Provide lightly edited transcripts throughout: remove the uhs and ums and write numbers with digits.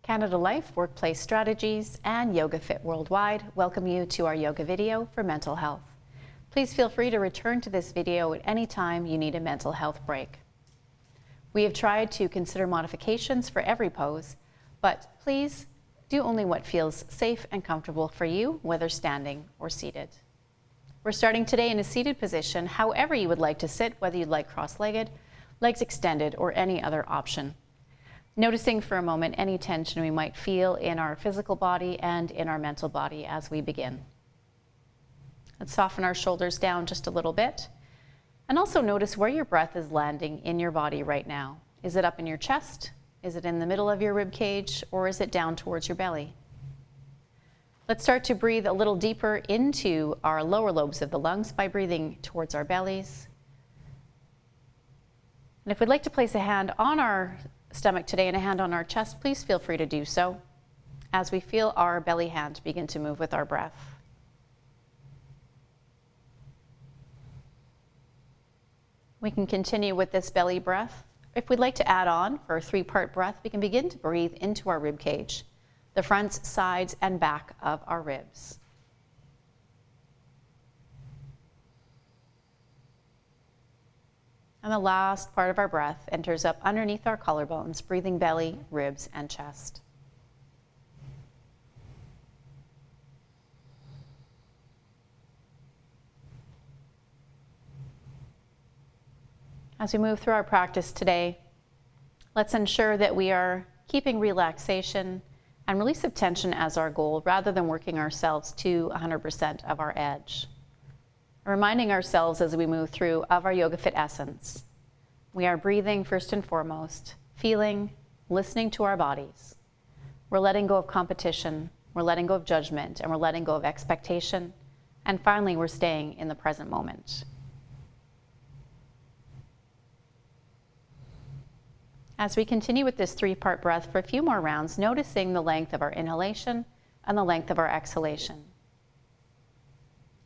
Canada Life, Workplace Strategies, and Yoga Fit Worldwide welcome you to our yoga video for mental health. Please feel free to return to this video at any time you need a mental health break. We have tried to consider modifications for every pose, but please do only what feels safe and comfortable for you, whether standing or seated. We're starting today in a seated position, however you would like to sit, whether you'd like cross-legged, legs extended, or any other option. Noticing for a moment any tension we might feel in our physical body and in our mental body as we begin. Let's soften our shoulders down just a little bit. And also notice where your breath is landing in your body right now. Is it up in your chest? Is it in the middle of your rib cage? Or is it down towards your belly? Let's start to breathe a little deeper into our lower lobes of the lungs by breathing towards our bellies. And if we'd like to place a hand on our stomach today and a hand on our chest, please feel free to do so as we feel our belly hand begin to move with our breath. We can continue with this belly breath. If we'd like to add on for a 3-part breath, we can begin to breathe into our rib cage, the fronts, sides, and back of our ribs. And the last part of our breath enters up underneath our collarbones, breathing belly, ribs, and chest. As we move through our practice today, let's ensure that we are keeping relaxation and release of tension as our goal, rather than working ourselves to 100% of our edge. Reminding ourselves as we move through of our Yoga Fit essence. We are breathing first and foremost, feeling, listening to our bodies. We're letting go of competition, we're letting go of judgment, and we're letting go of expectation. And finally, we're staying in the present moment. As we continue with this 3-part breath for a few more rounds, noticing the length of our inhalation and the length of our exhalation.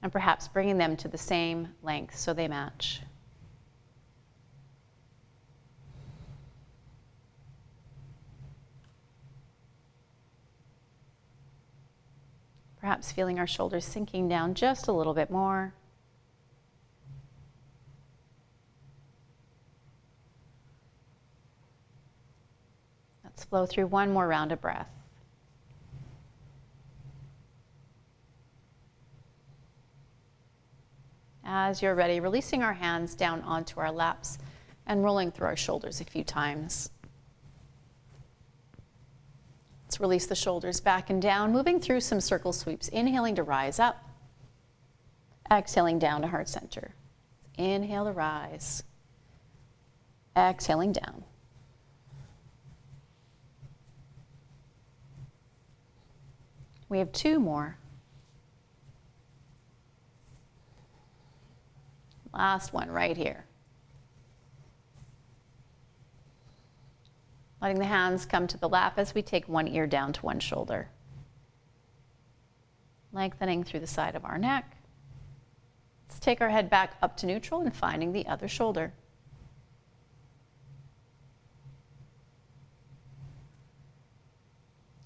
And perhaps bringing them to the same length so they match. Perhaps feeling our shoulders sinking down just a little bit more. Let's flow through one more round of breath. As you're ready, releasing our hands down onto our laps and rolling through our shoulders a few times. Let's release the shoulders back and down, moving through some circle sweeps, inhaling to rise up, exhaling down to heart center. Inhale to rise, exhaling down. We have 2 more. Last one right here. Letting the hands come to the lap as we take one ear down to one shoulder. Lengthening through the side of our neck. Let's take our head back up to neutral and finding the other shoulder.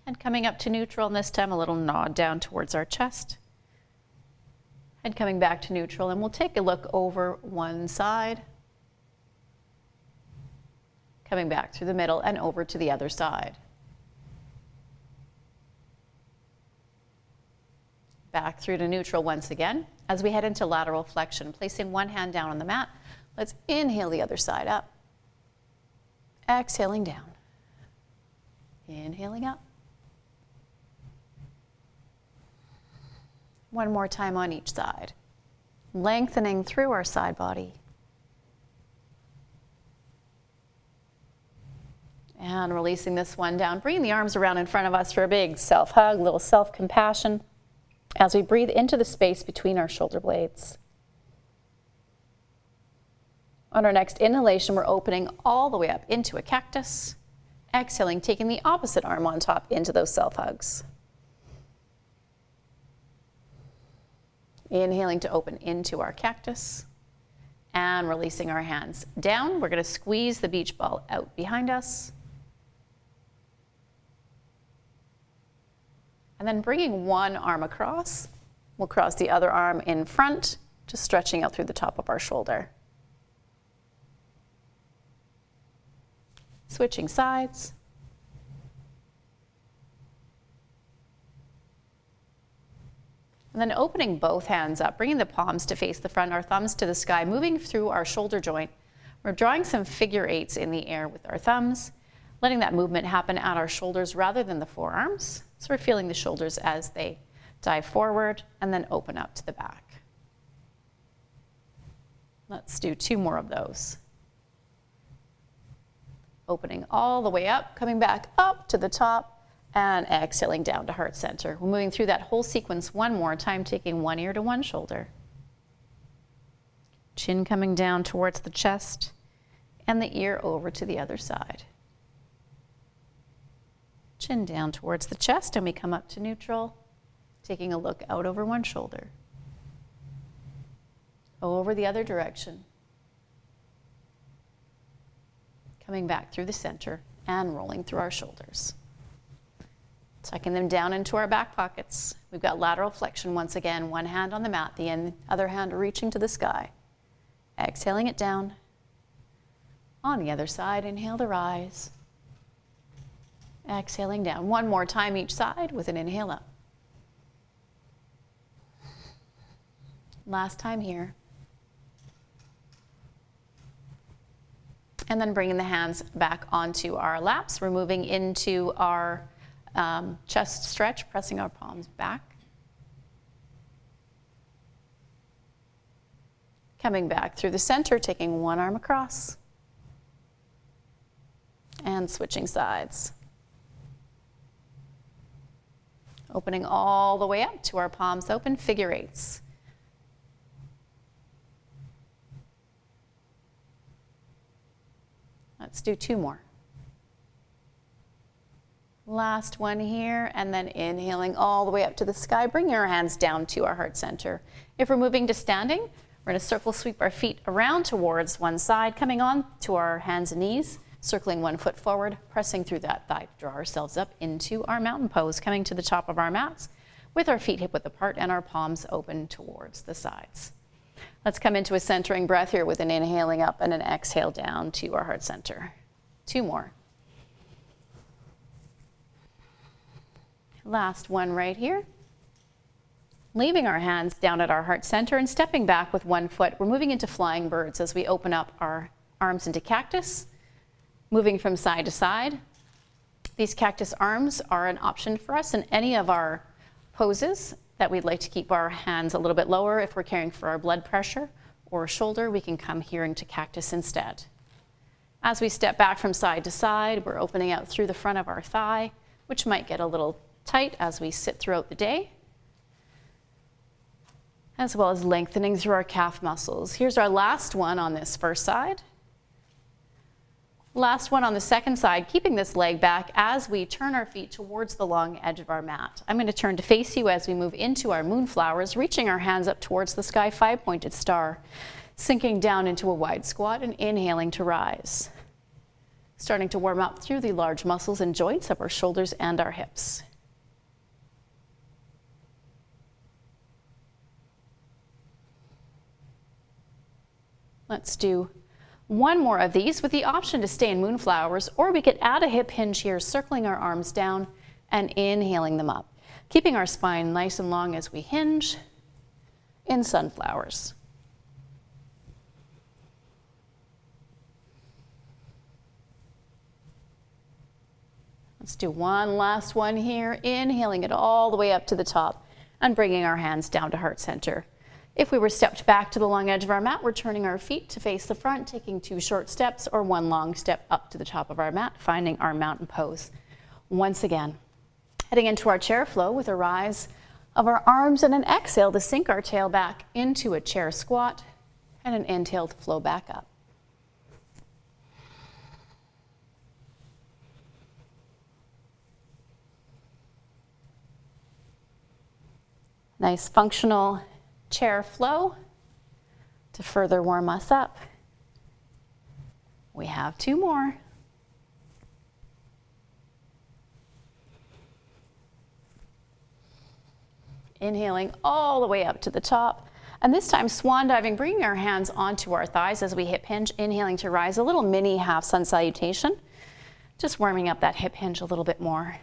And coming up to neutral, and this time a little nod down towards our chest. And coming back to neutral, and we'll take a look over one side. Coming back through the middle and over to the other side. Back through to neutral once again. As we head into lateral flexion, placing one hand down on the mat, let's inhale the other side up. Exhaling down. Inhaling up. One more time on each side. Lengthening through our side body. And releasing this one down. Bringing the arms around in front of us for a big self-hug, little self-compassion as we breathe into the space between our shoulder blades. On our next inhalation, we're opening all the way up into a cactus. Exhaling, taking the opposite arm on top into those self-hugs. Inhaling to open into our cactus. And releasing our hands down. We're going to squeeze the beach ball out behind us. And then bringing one arm across, we'll cross the other arm in front, just stretching out through the top of our shoulder. Switching sides. And then opening both hands up, bringing the palms to face the front, our thumbs to the sky, moving through our shoulder joint. We're drawing some figure eights in the air with our thumbs, letting that movement happen at our shoulders rather than the forearms. So we're feeling the shoulders as they dive forward and then open up to the back. Let's do 2 more of those. Opening all the way up, coming back up to the top, and exhaling down to heart center. We're moving through that whole sequence one more time, taking one ear to one shoulder. Chin coming down towards the chest, and the ear over to the other side. Chin down towards the chest, and we come up to neutral, taking a look out over one shoulder. Over the other direction. Coming back through the center and rolling through our shoulders. Tucking them down into our back pockets. We've got lateral flexion once again, one hand on the mat, the other hand reaching to the sky. Exhaling it down. On the other side, inhale to rise. Exhaling down. One more time each side with an inhale up. Last time here. And then bringing the hands back onto our laps. We're moving into our chest stretch, pressing our palms back. Coming back through the center, taking one arm across. And switching sides. Opening all the way up to our palms open, figure eights. Let's do 2 more. Last one here, and then inhaling all the way up to the sky, bringing our hands down to our heart center. If we're moving to standing, we're going to circle sweep our feet around towards one side, coming on to our hands and knees, circling one foot forward, pressing through that thigh to draw ourselves up into our mountain pose, coming to the top of our mats with our feet hip width apart and our palms open towards the sides. Let's come into a centering breath here with an inhaling up and an exhale down to our heart center. 2 more. Last one right here. Leaving our hands down at our heart center and stepping back with one foot. We're moving into flying birds as we open up our arms into cactus, moving from side to side. These cactus arms are an option for us in any of our poses that we'd like to keep our hands a little bit lower. If we're caring for our blood pressure or shoulder, we can come here into cactus instead. As we step back from side to side, we're opening out through the front of our thigh, which might get a little tight as we sit throughout the day, as well as lengthening through our calf muscles. Here's our last one on this first side. Last one on the second side, keeping this leg back as we turn our feet towards the long edge of our mat. I'm going to turn to face you as we move into our moonflowers, reaching our hands up towards the sky, 5-pointed star, sinking down into a wide squat and inhaling to rise. Starting to warm up through the large muscles and joints of our shoulders and our hips. Let's do 1 more of these with the option to stay in moonflowers, or we could add a hip hinge here, circling our arms down and inhaling them up, keeping our spine nice and long as we hinge in sunflowers. Let's do one last one here, inhaling it all the way up to the top and bringing our hands down to heart center. If we were stepped back to the long edge of our mat, we're turning our feet to face the front, taking 2 short steps or 1 long step up to the top of our mat, finding our mountain pose. Once again, heading into our chair flow with a rise of our arms and an exhale to sink our tail back into a chair squat and an inhale to flow back up. Nice functional chair flow to further warm us up. We have 2 more. Inhaling all the way up to the top. And this time swan diving, bringing our hands onto our thighs as we hip hinge, inhaling to rise, a little mini half sun salutation. Just warming up that hip hinge a little bit more.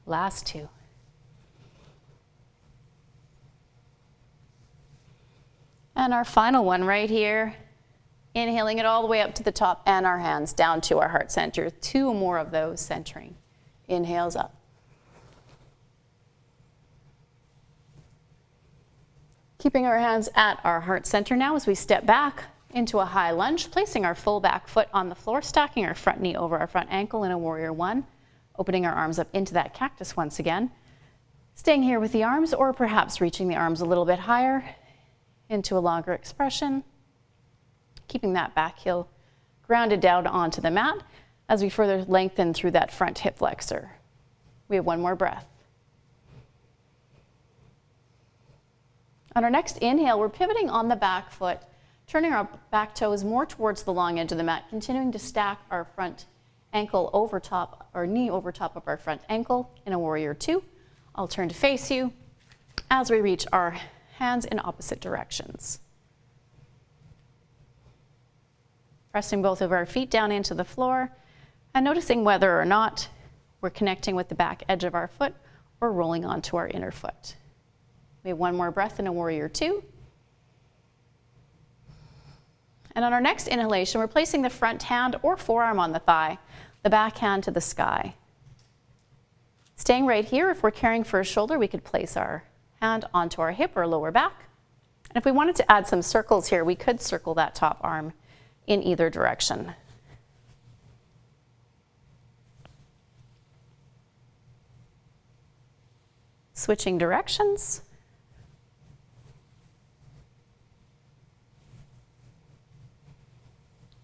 Last two. And our final one right here. Inhaling it all the way up to the top and our hands down to our heart center. Two more of those centering. Inhales up. Keeping our hands at our heart center now as we step back into a high lunge, placing our full back foot on the floor, stacking our front knee over our front ankle in a warrior one, opening our arms up into that cactus once again. Staying here with the arms, or perhaps reaching the arms a little bit higher into a longer expression. Keeping that back heel grounded down onto the mat as we further lengthen through that front hip flexor. We have one more breath. On our next inhale, we're pivoting on the back foot, turning our back toes more towards the long edge of the mat, continuing to stack our front ankle over top, or knee over top of our front ankle in a warrior two. I'll turn to face you as we reach our hands in opposite directions. Pressing both of our feet down into the floor and noticing whether or not we're connecting with the back edge of our foot or rolling onto our inner foot. We have one more breath in a warrior two. And on our next inhalation, we're placing the front hand or forearm on the thigh, the back hand to the sky. Staying right here, if we're caring for a shoulder, we could place our hand onto our hip or lower back. And if we wanted to add some circles here, we could circle that top arm in either direction. Switching directions.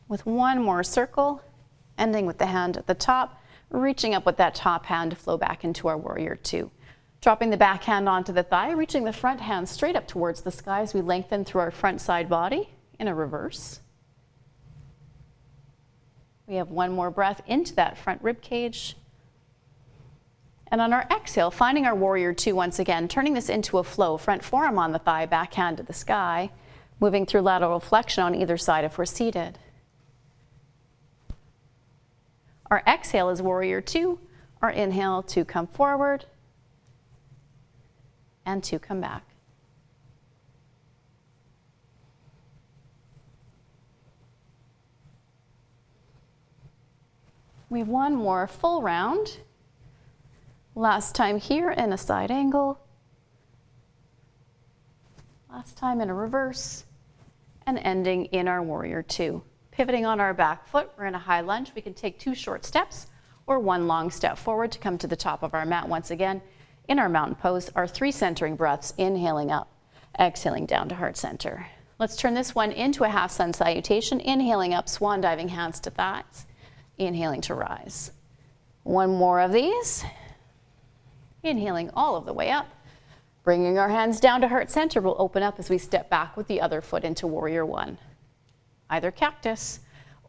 With one more circle, ending with the hand at the top, reaching up with that top hand to flow back into our warrior two. Dropping the back hand onto the thigh, reaching the front hand straight up towards the sky as we lengthen through our front side body in a reverse. We have one more breath into that front rib cage. And on our exhale, finding our warrior two once again, turning this into a flow, front forearm on the thigh, back hand to the sky, moving through lateral flexion on either side if we're seated. Our exhale is warrior two, our inhale to come forward and to come back. We have one more full round. Last time here in a side angle. Last time in a reverse. And ending in our warrior two. Pivoting on our back foot, we're in a high lunge. We can take two short steps or one long step forward to come to the top of our mat once again. In our mountain pose, our three centering breaths, inhaling up, exhaling down to heart center. Let's turn this one into a half sun salutation. Inhaling up, swan diving hands to thighs. Inhaling to rise. One more of these. Inhaling all of the way up. Bringing our hands down to heart center, we'll open up as we step back with the other foot into warrior one. Either cactus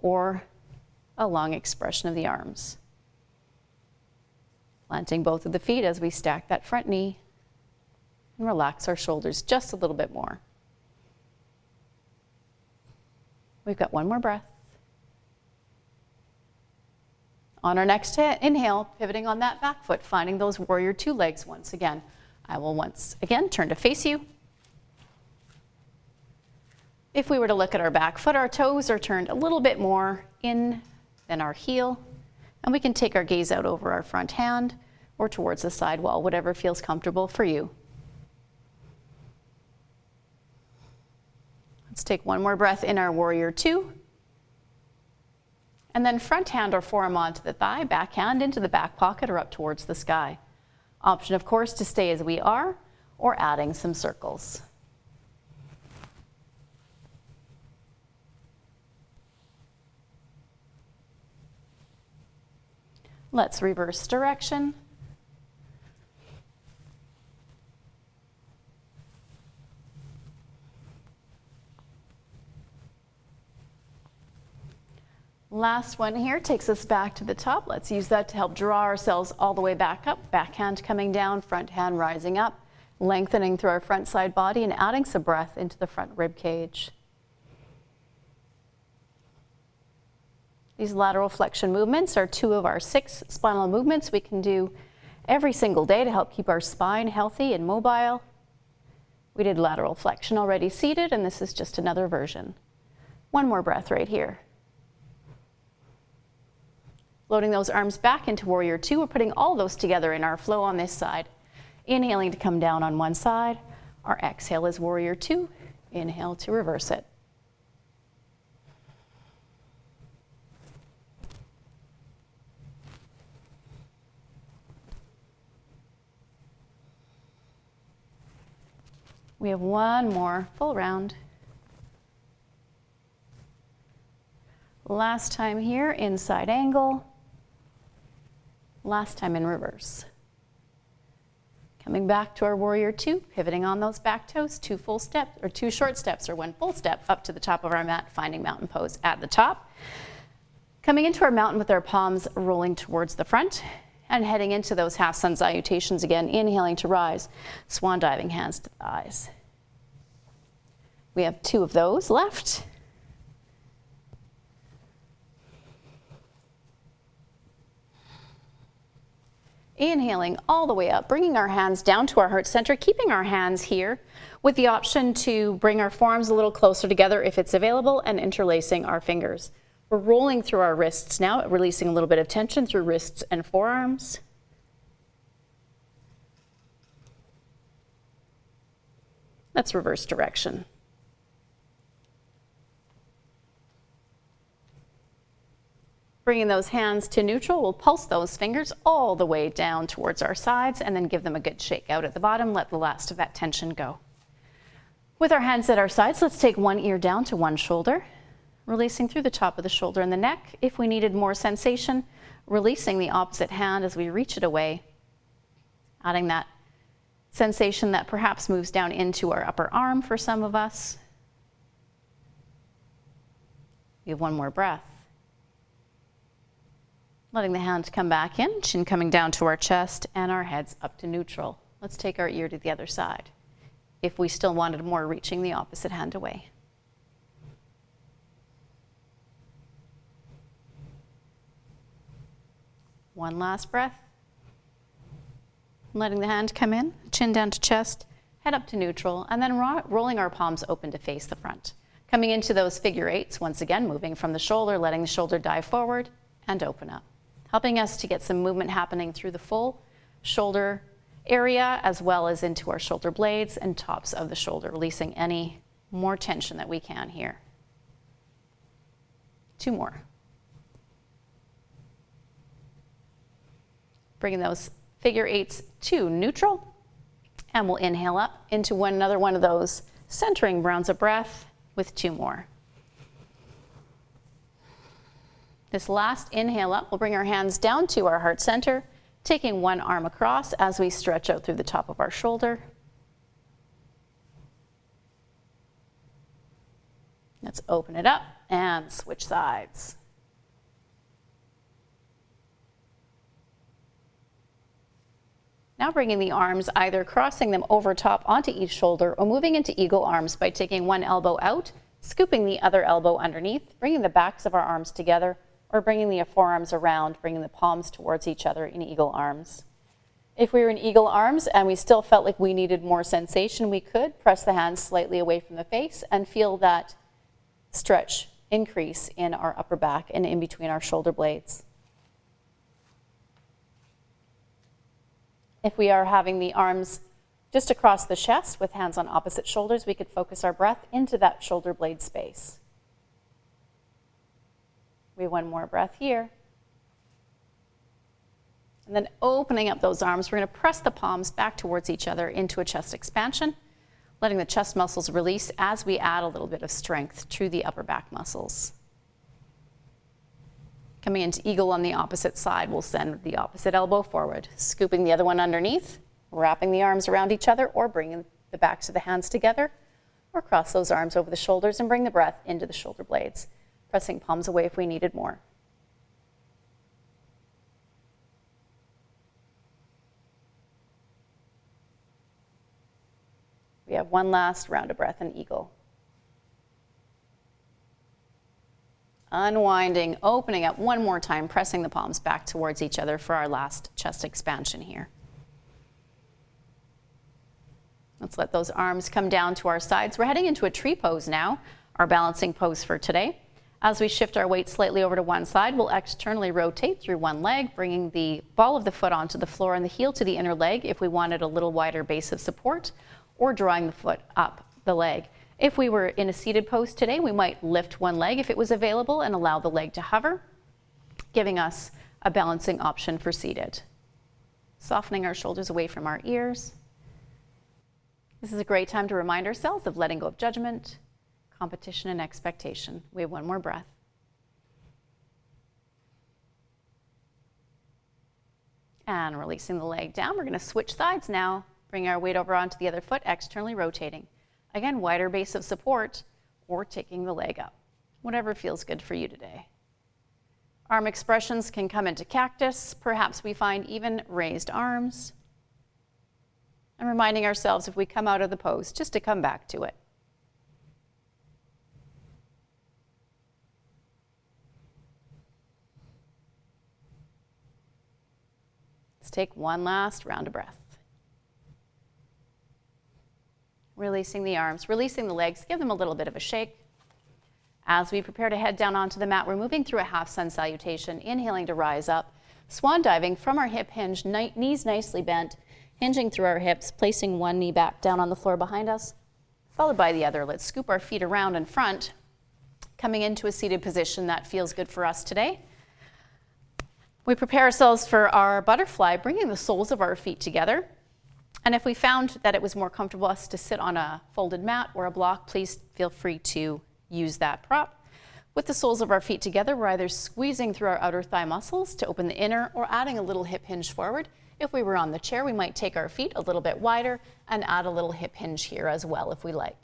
or a long expression of the arms. Planting both of the feet as we stack that front knee and relax our shoulders just a little bit more. We've got one more breath. On our next inhale, pivoting on that back foot, finding those warrior two legs once again. I will once again turn to face you. If we were to look at our back foot, our toes are turned a little bit more in than our heel, and we can take our gaze out over our front hand or towards the side wall, whatever feels comfortable for you. Let's take one more breath in our warrior two. And then front hand or forearm onto the thigh, back hand into the back pocket or up towards the sky. Option, of course, to stay as we are or adding some circles. Let's reverse direction. Last one here takes us back to the top. Let's use that to help draw ourselves all the way back up. Back hand coming down, front hand rising up, lengthening through our front side body and adding some breath into the front rib cage. These lateral flexion movements are 2 of our 6 spinal movements we can do every single day to help keep our spine healthy and mobile. We did lateral flexion already seated, and this is just another version. One more breath right here. Floating those arms back into Warrior 2. We're putting all those together in our flow on this side. Inhaling to come down on one side. Our exhale is Warrior 2. Inhale to reverse it. We have one more full round. Last time here, inside angle. Last time in reverse. Coming back to our Warrior 2, pivoting on those back toes, 2 full steps, or 2 short steps, or 1 full step up to the top of our mat, finding mountain pose at the top. Coming into our mountain with our palms rolling towards the front, and heading into those half sun salutations again, inhaling to rise, swan diving, hands to the eyes. We have 2 of those left. Inhaling all the way up, bringing our hands down to our heart center, keeping our hands here with the option to bring our forearms a little closer together if it's available and interlacing our fingers. We're rolling through our wrists now, releasing a little bit of tension through wrists and forearms. Let's reverse direction. Bringing those hands to neutral, we'll pulse those fingers all the way down towards our sides and then give them a good shake out at the bottom. Let the last of that tension go. With our hands at our sides, let's take one ear down to one shoulder, releasing through the top of the shoulder and the neck. If we needed more sensation, releasing the opposite hand as we reach it away, adding that sensation that perhaps moves down into our upper arm for some of us. We have one more breath. Letting the hands come back in, chin coming down to our chest and our heads up to neutral. Let's take our ear to the other side. If we still wanted more, reaching the opposite hand away. One last breath. Letting the hand come in, chin down to chest, head up to neutral, and then rolling our palms open to face the front. Coming into those figure 8s, once again, moving from the shoulder, letting the shoulder dive forward and open up. Helping us to get some movement happening through the full shoulder area as well as into our shoulder blades and tops of the shoulder, releasing any more tension that we can here. 2 more. Bringing those figure 8s to neutral, and we'll inhale up into another one of those centering rounds of breath with 2 more. This last inhale up, we'll bring our hands down to our heart center, taking one arm across as we stretch out through the top of our shoulder. Let's open it up and switch sides. Now bringing the arms, either crossing them over top onto each shoulder or moving into eagle arms by taking one elbow out, scooping the other elbow underneath, bringing the backs of our arms together, or bringing the forearms around, bringing the palms towards each other in eagle arms. If we were in eagle arms and we still felt like we needed more sensation, we could press the hands slightly away from the face and feel that stretch increase in our upper back and in between our shoulder blades. If we are having the arms just across the chest with hands on opposite shoulders, we could focus our breath into that shoulder blade space. We have one more breath here. And then opening up those arms, we're going to press the palms back towards each other into a chest expansion, letting the chest muscles release as we add a little bit of strength to the upper back muscles. Coming into eagle on the opposite side, we'll send the opposite elbow forward, scooping the other one underneath, wrapping the arms around each other, or bringing the backs of the hands together, or cross those arms over the shoulders and bring the breath into the shoulder blades. pressing palms away if we needed more. We have one last round of breath in eagle. Unwinding, opening up one more time, pressing the palms back towards each other for our last chest expansion here. Let's let those arms come down to our sides. We're heading into a tree pose now, our balancing pose for today. As we shift our weight slightly over to one side, we'll externally rotate through one leg, bringing the ball of the foot onto the floor and the heel to the inner leg if we wanted a little wider base of support, or drawing the foot up the leg. If we were in a seated pose today, we might lift one leg if it was available and allow the leg to hover, giving us a balancing option for seated. Softening our shoulders away from our ears. This is a great time to remind ourselves of letting go of judgment, competition, and expectation. We have one more breath. And releasing the leg down. We're going to switch sides now. Bring our weight over onto the other foot, externally rotating. Again, wider base of support, or taking the leg up. Whatever feels good for you today. Arm expressions can come into cactus. Perhaps we find even raised arms. And reminding ourselves if we come out of the pose, just to come back to it. Let's take one last round of breath. Releasing the arms, releasing the legs, give them a little bit of a shake. As we prepare to head down onto the mat, we're moving through a half sun salutation, inhaling to rise up, swan diving from our hip hinge, knees nicely bent, hinging through our hips, placing one knee back down on the floor behind us, followed by the other. Let's scoop our feet around in front, coming into a seated position that feels good for us today. We prepare ourselves for our butterfly, bringing the soles of our feet together. And if we found that it was more comfortable us to sit on a folded mat or a block, please feel free to use that prop. With the soles of our feet together, we're either squeezing through our outer thigh muscles to open the inner or adding a little hip hinge forward. If we were on the chair, we might take our feet a little bit wider and add a little hip hinge here as well if we like.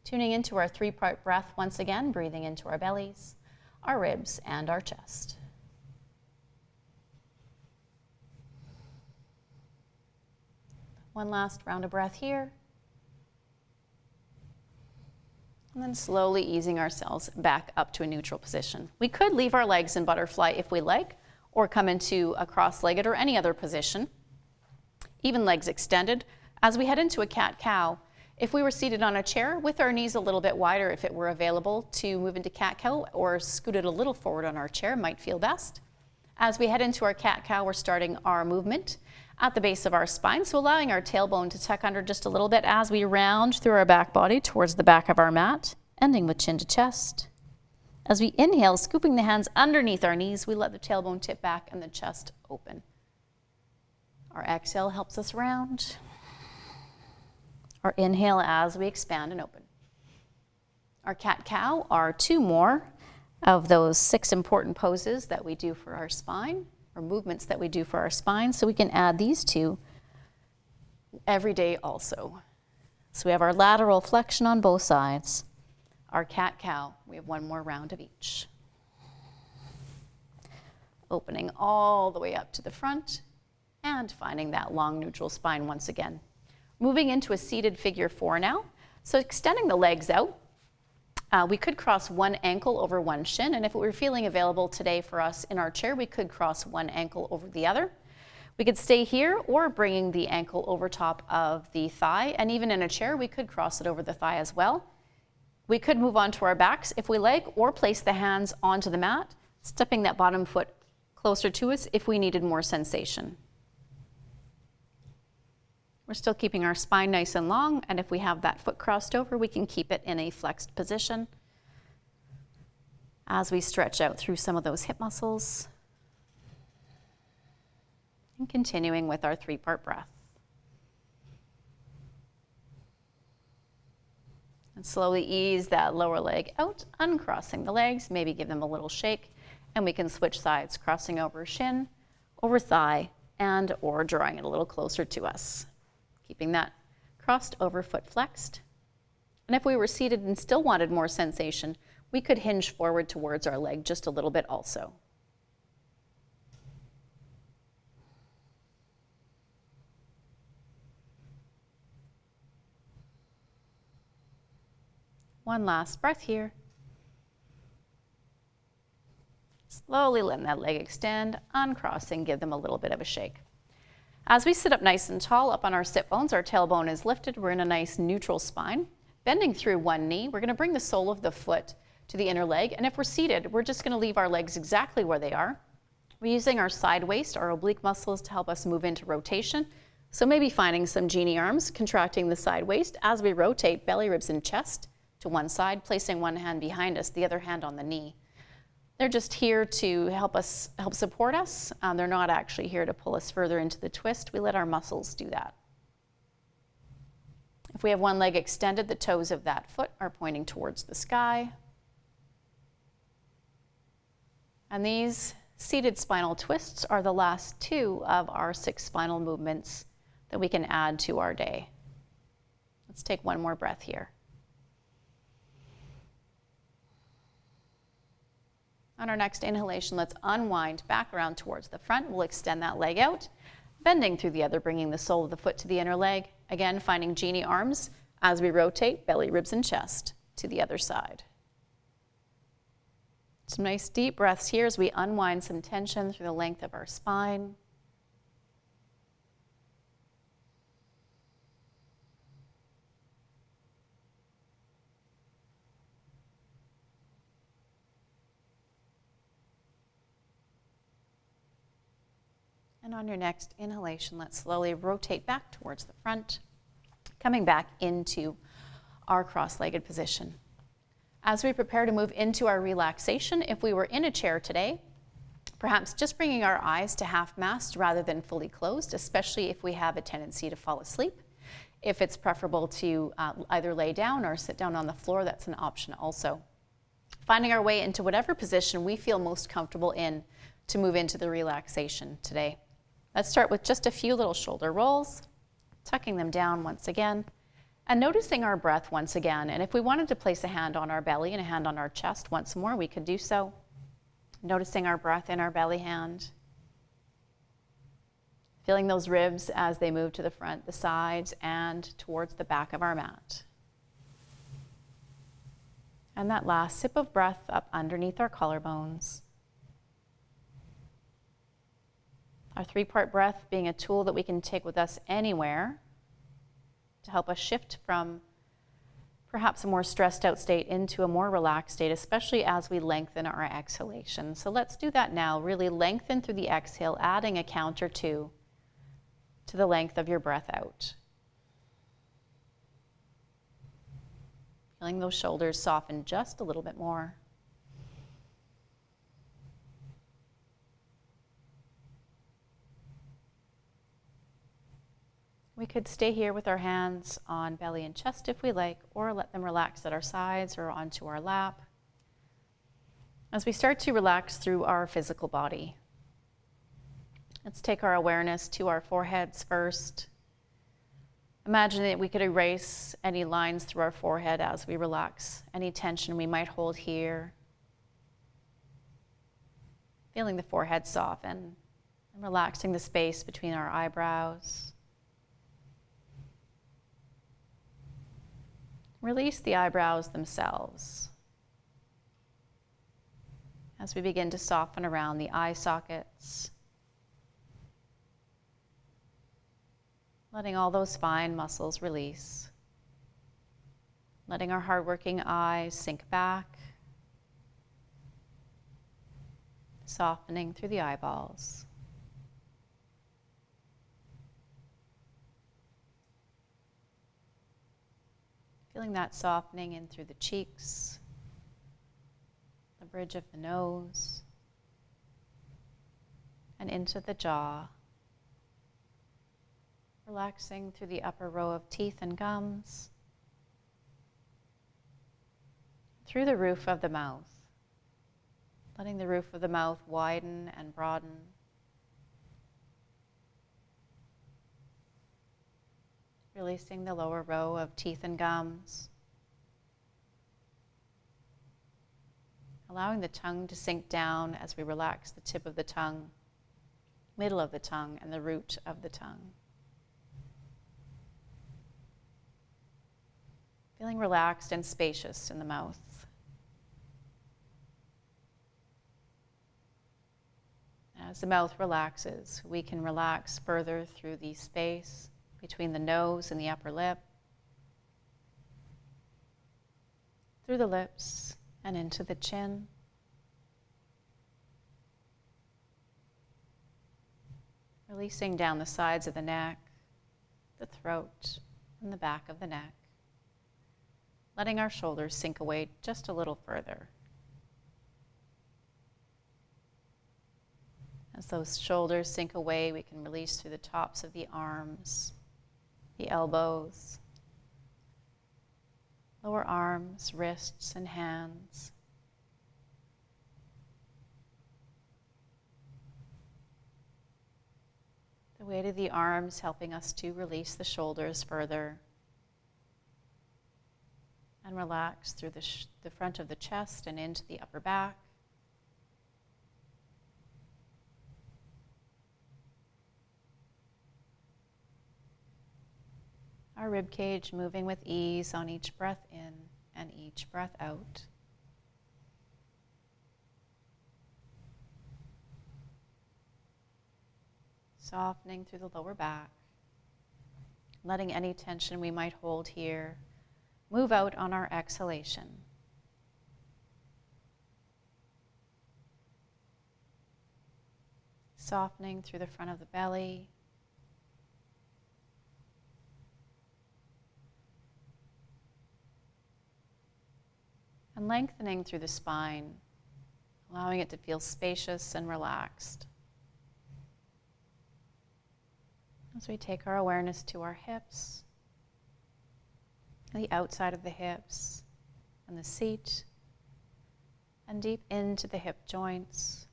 Tuning into our three-part breath once again, breathing into our bellies, our ribs, and our chest. One last round of breath here. And then slowly easing ourselves back up to a neutral position. We could leave our legs in butterfly if we like, or come into a cross-legged or any other position. Even legs extended. As we head into a cat-cow, if we were seated on a chair with our knees a little bit wider, if it were available to move into cat-cow or scooted a little forward on our chair, might feel best. As we head into our cat-cow, we're starting our movement at the base of our spine, so allowing our tailbone to tuck under just a little bit as we round through our back body towards the back of our mat, ending with chin to chest. As we inhale, scooping the hands underneath our knees, we let the tailbone tip back and the chest open. Our exhale helps us round. Our inhale as we expand and open. Our cat-cow are two more of those 6 important poses that we do for our spine, or movements that we do for our spine, so we can add these 2 every day also. So we have our lateral flexion on both sides. Our cat-cow, we have one more round of each. Opening all the way up to the front and finding that long neutral spine once again. Moving into a seated figure 4 now. So extending the legs out. We could cross one ankle over one shin, and if it were feeling available today for us in our chair, we could cross one ankle over the other. We could stay here or bringing the ankle over top of the thigh, and even in a chair, we could cross it over the thigh as well. We could move onto our backs if we like, or place the hands onto the mat, stepping that bottom foot closer to us if we needed more sensation. We're still keeping our spine nice and long, and if we have that foot crossed over, we can keep it in a flexed position as we stretch out through some of those hip muscles. And continuing with our 3-part breath. And slowly ease that lower leg out, uncrossing the legs, maybe give them a little shake, and we can switch sides, crossing over shin, over thigh, and or drawing it a little closer to us. Keeping that crossed over foot flexed. And if we were seated and still wanted more sensation, we could hinge forward towards our leg just a little bit also. One last breath here. Slowly letting that leg extend, uncrossing, give them a little bit of a shake. As we sit up nice and tall up on our sit bones, our tailbone is lifted. We're in a nice neutral spine. Bending through one knee, we're going to bring the sole of the foot to the inner leg. And if we're seated, we're just going to leave our legs exactly where they are. We're using our side waist, our oblique muscles to help us move into rotation. So maybe finding some genie arms, contracting the side waist as we rotate belly, ribs, and chest to one side, placing one hand behind us, the other hand on the knee. They're just here to help support us. They're not actually here to pull us further into the twist. We let our muscles do that. If we have one leg extended, the toes of that foot are pointing towards the sky. And these seated spinal twists are the last 2 of our 6 spinal movements that we can add to our day. Let's take one more breath here. On our next inhalation, let's unwind back around towards the front. We'll extend that leg out, bending through the other, bringing the sole of the foot to the inner leg. Again, finding genie arms as we rotate belly, ribs, and chest to the other side. Some nice deep breaths here as we unwind some tension through the length of our spine. And on your next inhalation, let's slowly rotate back towards the front, coming back into our cross-legged position. As we prepare to move into our relaxation, if we were in a chair today, perhaps just bringing our eyes to half mast rather than fully closed, especially if we have a tendency to fall asleep. If it's preferable to either lay down or sit down on the floor, that's an option also. Finding our way into whatever position we feel most comfortable in to move into the relaxation today. Let's start with just a few little shoulder rolls, tucking them down once again, and noticing our breath once again. And if we wanted to place a hand on our belly and a hand on our chest once more, we could do so. Noticing our breath in our belly hand. Feeling those ribs as they move to the front, the sides, and towards the back of our mat. And that last sip of breath up underneath our collarbones. Our 3-part breath being a tool that we can take with us anywhere to help us shift from perhaps a more stressed out state into a more relaxed state, especially as we lengthen our exhalation. So let's do that now. Really lengthen through the exhale, adding a count or 2 to the length of your breath out. Feeling those shoulders soften just a little bit more. We could stay here with our hands on belly and chest if we like, or let them relax at our sides or onto our lap. As we start to relax through our physical body, let's take our awareness to our foreheads first. Imagine that we could erase any lines through our forehead as we relax, any tension we might hold here. Feeling the forehead soften and relaxing the space between our eyebrows. Release the eyebrows themselves as we begin to soften around the eye sockets, letting all those fine muscles release, letting our hardworking eyes sink back, softening through the eyeballs. Feeling that softening in through the cheeks, the bridge of the nose, and into the jaw. Relaxing through the upper row of teeth and gums, through the roof of the mouth, letting the roof of the mouth widen and broaden. releasing the lower row of teeth and gums. Allowing the tongue to sink down as we relax the tip of the tongue, middle of the tongue, and the root of the tongue. Feeling relaxed and spacious in the mouth. As the mouth relaxes, we can relax further through the space between the nose and the upper lip, through the lips and into the chin. Releasing down the sides of the neck, the throat, and the back of the neck. Letting our shoulders sink away just a little further. As those shoulders sink away, we can release through the tops of the arms, the elbows, lower arms, wrists, and hands. The weight of the arms helping us to release the shoulders further and relax through the front of the chest and into the upper back. Our rib cage moving with ease on each breath in and each breath out. Softening through the lower back, letting any tension we might hold here move out on our exhalation. Softening through the front of the belly. And lengthening through the spine, allowing it to feel spacious and relaxed. As we take our awareness to our hips, the outside of the hips, and the seat, and deep into the hip joints,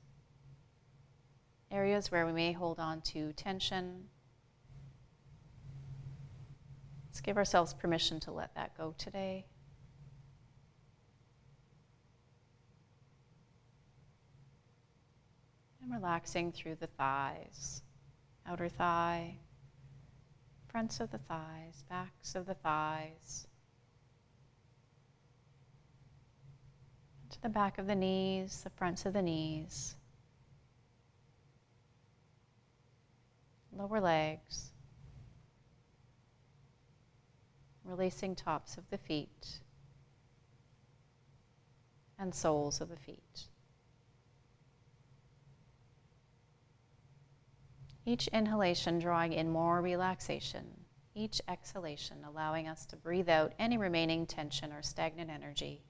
areas where we may hold on to tension. Let's give ourselves permission to let that go today. And relaxing through the thighs, outer thigh, fronts of the thighs, backs of the thighs, to the back of the knees, the fronts of the knees, lower legs, releasing tops of the feet and soles of the feet. Each inhalation drawing in more relaxation, each exhalation allowing us to breathe out any remaining tension or stagnant energy.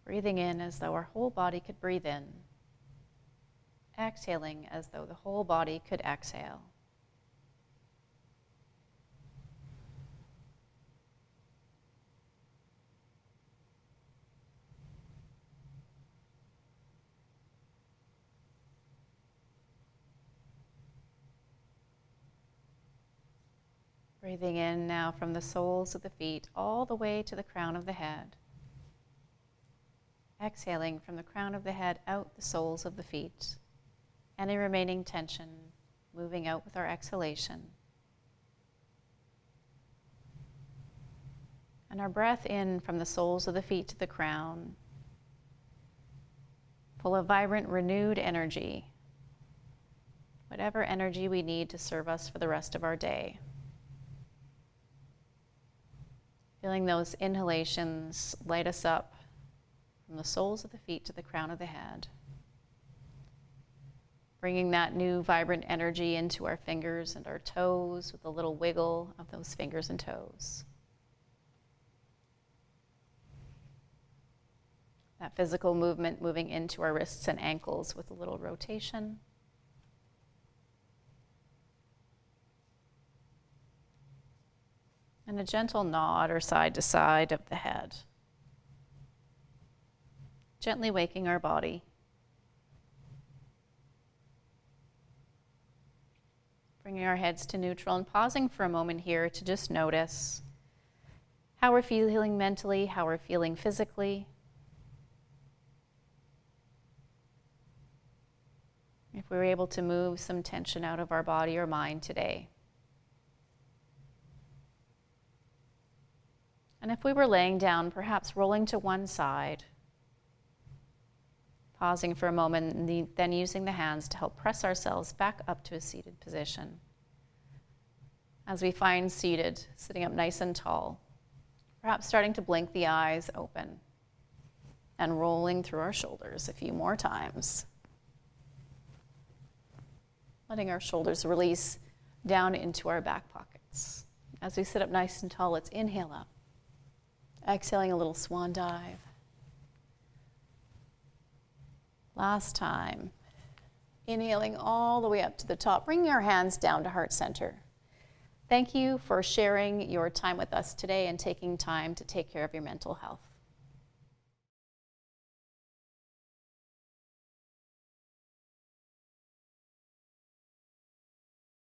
Breathing in as though our whole body could breathe in. Exhaling as though the whole body could exhale. Breathing in now from the soles of the feet all the way to the crown of the head. Exhaling from the crown of the head out the soles of the feet. Any remaining tension moving out with our exhalation. And our breath in from the soles of the feet to the crown, full of vibrant, renewed energy. Whatever energy we need to serve us for the rest of our day. Feeling those inhalations light us up from the soles of the feet to the crown of the head. Bringing that new vibrant energy into our fingers and our toes with a little wiggle of those fingers and toes. That physical movement moving into our wrists and ankles with a little rotation. And a gentle nod or side to side of the head. Gently waking our body. Bringing our heads to neutral and pausing for a moment here to just notice how we're feeling mentally, how we're feeling physically. If we were able to move some tension out of our body or mind today. And if we were laying down, perhaps rolling to one side, pausing for a moment, and then using the hands to help press ourselves back up to a seated position. As we find seated, sitting up nice and tall, perhaps starting to blink the eyes open and rolling through our shoulders a few more times. Letting our shoulders release down into our back pockets. As we sit up nice and tall, let's inhale up. Exhaling a little swan dive. Last time. Inhaling all the way up to the top, bringing our hands down to heart center. Thank you for sharing your time with us today and taking time to take care of your mental health.